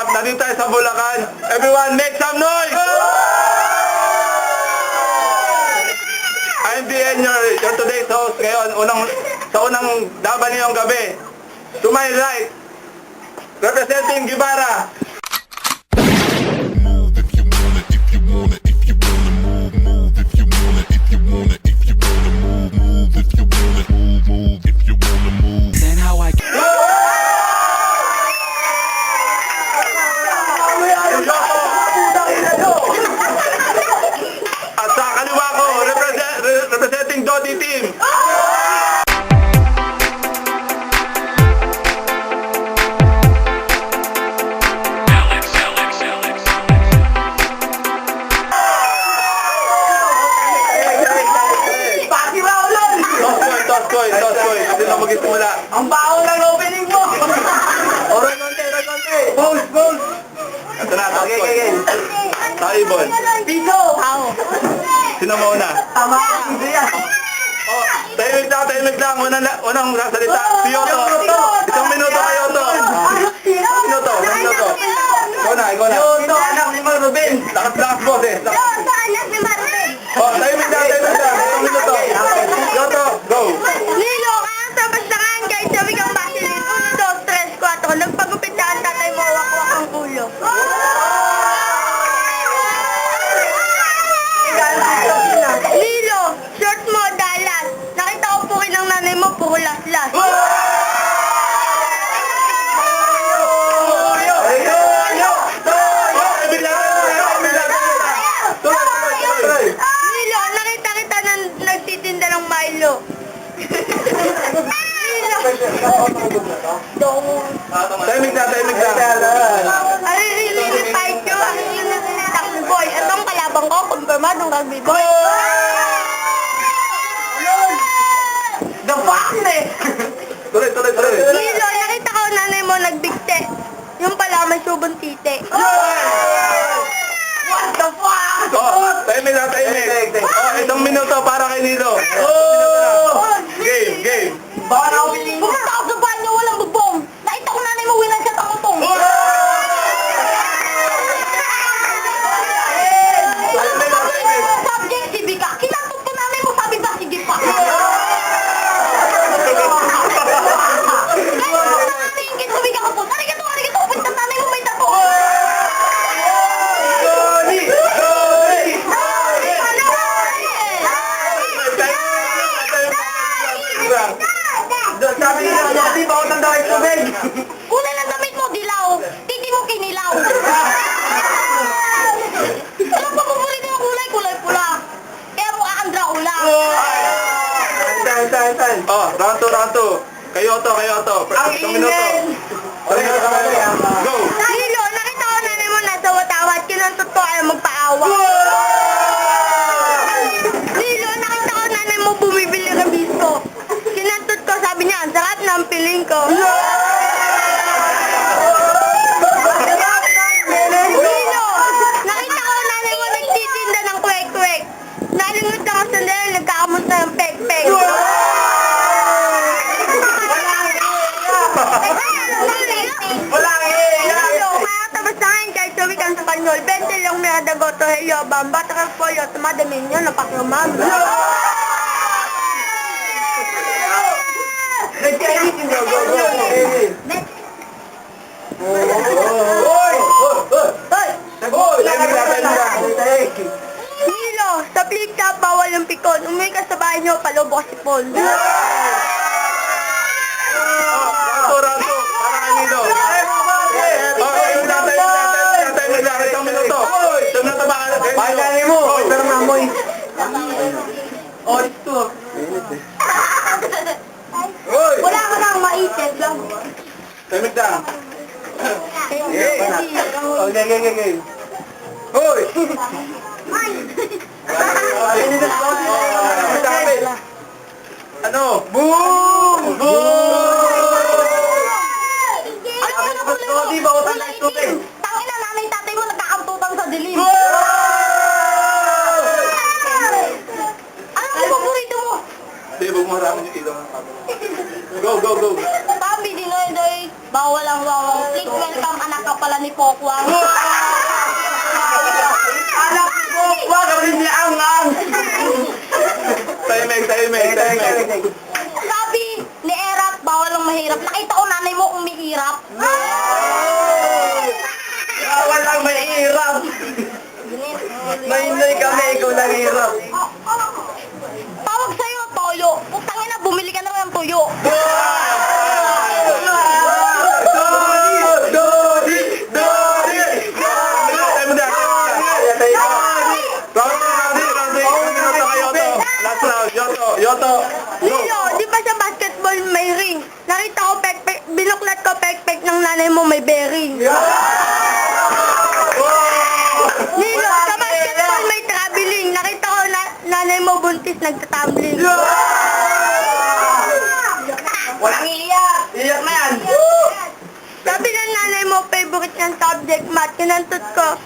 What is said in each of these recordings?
up? Nandito tayo sa Bulacan. Everyone, make some noise! I'm DN, your today's host. Ngayon, sa unang laban ngayong gabi. To my right, representing Guevara. At sa kaliwa ko, representing Dodi Team. Toskoy. Kasi na mag-isimula. Ang baho ng opening mo! Oray konti. Bold. Ito na, Toskoy. Taibon. Piso! How? Sino mauna? Tama, piso yan. Oh, tahimik lang. Unang sasalita. Si Yoto. Isang minuto kay Yoto. Minuto. Ikaw na. Yoto, anak ni Marubin. Lakas boses. Yoto, anak ni Marvin. Oh, tahimik lang. Isang minuto. Yoto, go. Lilo, kaya sa basakan kahit sabi kang basilin. 1, 2, 3, 4. Nagpagupit na ang tatay mo, wakwak ang ulo. Lilo, short mo, dalas. Nakita ko po ng nanay mo, puro laslas. Lilo, nakita kita na nagtitinda ng Milo. Tahimik lang. Ay, really fight you. Takbo boy. Itong kalabang ko, kumpirmadong rugby boy. The fuck, eh! Tuloy. Lilo, nakita ko nanay mo nagbigte. Yung pala may subong tite. What the fuck? Oh, tahimik lang. Oh, isang minuto para kay Nilo. Game. Baka na umiling mo. Pumunta ako sa banyo, walang bubong. Nakita ko nanay mo winan sa tangutong. Subject, sige ka. Kinantok ko nanay mo, sabi ba, sige pa. Kaya ko nanay yung kitubi ka po. Arigato, upit ng nanay mo may tapo. Sabi niya, hindi ba ako tanda kay tubig? Kulay ng damit mo, dilaw. Titi mo kinilaw. Alam pa paborito yung kulay pula. Kaya mukha kang Dracula. Tan. Oh, round 2. Kayo to. Ang Isang minuto. ingay! Go. Lilo, nakita ko nanay mo nasa watawat. Kinantot ko ayaw magpaawa. Lilo, nakita ko nanay mo bumibili ng bisko. Kinantot ko, sabi niya, ang sarap ng piling ko. Lilo, nakita ko nanay mo nagtitinda ng kwek-kwek. Nalingot ako sa nila, nagkakamusta ng pek-pek. Walang iya! Lilo, kaya tapos sa akin kahit sabi kang Spanyol, 20 lang may adagoto, helyo, bambata ka po, yo, tumadamin nyo, napakiuman. Nag-edit hindi ako. Lilo, sa pizza, bawal yung pikon. Umuwi ka sa bahay nyo, palobo ka si Paul. Round 2. Para kay Nilo. Oh, ayun lang. Isang minuto. Isang minuto ba? Pagkani mo! Pero mamoy. Oh, ito. Hoy! Wala ka nang maisip lang. Tahimik lang. Okay. Hoy! Sabi. Ano? Boom! Ano mo na kulay mo? Di ba utang ng tubig? Tangin na nanay tatay mo nagkakantutang sa dilim. Ano ang paborito mo? Sige, huwag mo haramin yung ilaw ng camera. Go! Sabi din ay bawal ang bawal. Please welcome anak ka pala ni Pokwang. Anak ko, wag ka rin niya ang. Tahimik. Sabi ni Erap, bawal ang mahirap. Nakita ko nanay mo umihirap. Bawal ang may hirap. Mahinay kami, ikaw lang hirap. Tawag sa'yo, toyo. Putangin na, bumili ka na ng tuyo. Last round, Yoto. Lilo, di ba sa basketball may ring? Nakita ko pek-pek, binuklat ko pek-pek ng nanay mo may bearing. Lilo, sa basketball may traveling. Nakita ko nanay mo buntis nagtatumbling. Walang iiyak. Iiyak na yan. Sabi ng nanay mo, favorite niyang subject, math. Kinantot ko,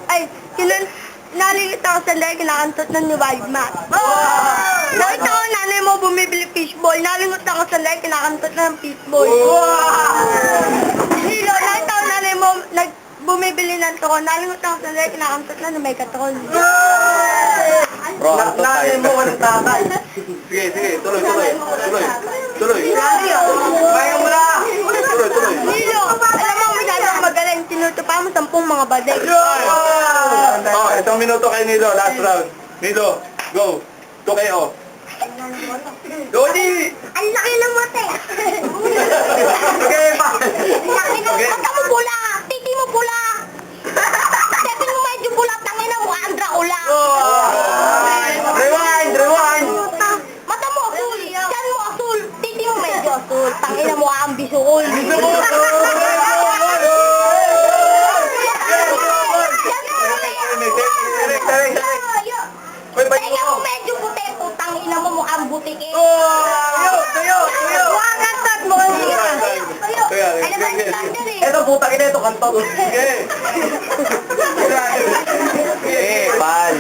nalilito ako sa dahil kinakantot ng New Wild Math. Nakita ko nanay mo bumibili fishball. Nalingot ako sa dahil kinakantot ng fishball. Lilo, nakita ko nanay mo bumibili ng turon. Nalingot ako sa dahil kinakantot na may katron. Nanay mo, walang tatay. Sige, tuloy. Kaya mo na. Tuloy. Lilo, alam mo masyadong magaling. Tinutupa mo 10 mga badeng. Oh, isang minuto kay Nilo, last round. Nilo, go. 2KO. Dodi! Ang laki ng mate. Okay pa. Ang laki ng Okay. mata mo pula. Titi mo pula. Titi mo medyo pula. Tangin na mo, Dracula. Rewind. Mata mo asul. Yan mo asul. Titi mo medyo asul. Tangin na mo, ambisukol. Kaya mo medyo puti, putang ina mo mukhang butik eh. Tuyo. Wangatat mo ang siya. Tuyo. Alam mo, lang dyan eh. Eto, puta kita ito, kanto. Sige. Pal.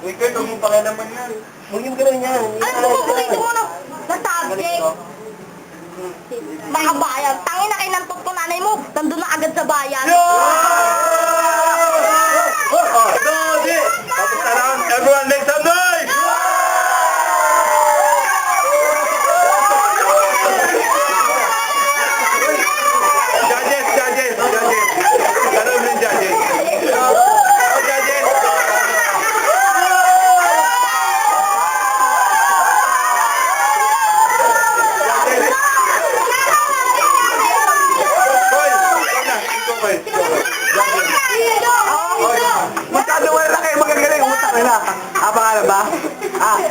Ikaw, ito mong pakialaman yan. Huwag yung gano'n yan. Ano mo paborito mo na subject? Mga bayan. Tangin na kayo ng ko nanay mo. Nandun na agad sa bayan. Dodi! Tapos na round. Everyone make some noise! Judges. Tanong din judges. Judges. Masyado wala lang kayo magagaling. Utak nila. Pangalan ba?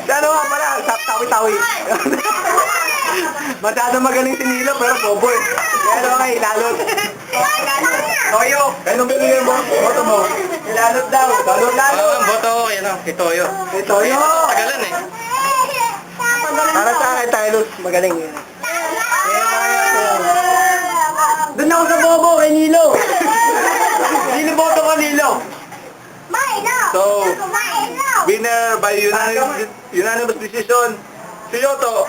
Ano nga pala? Tawi-tawi. Masyado magaling si Nilo pero bobo eh. Pero okay, lalot. Toyo. Kaya nung binigay mo, boto mo. Lalot daw. Lalot. Boto ko, yan o, Toyo. Toyo. Tagalan eh. Para sa akin, Tylus. Magaling yun. Doon ako sa bobo kay Nilo. Boto ko Nilo. So, winner by unanimous decision, si Yoto.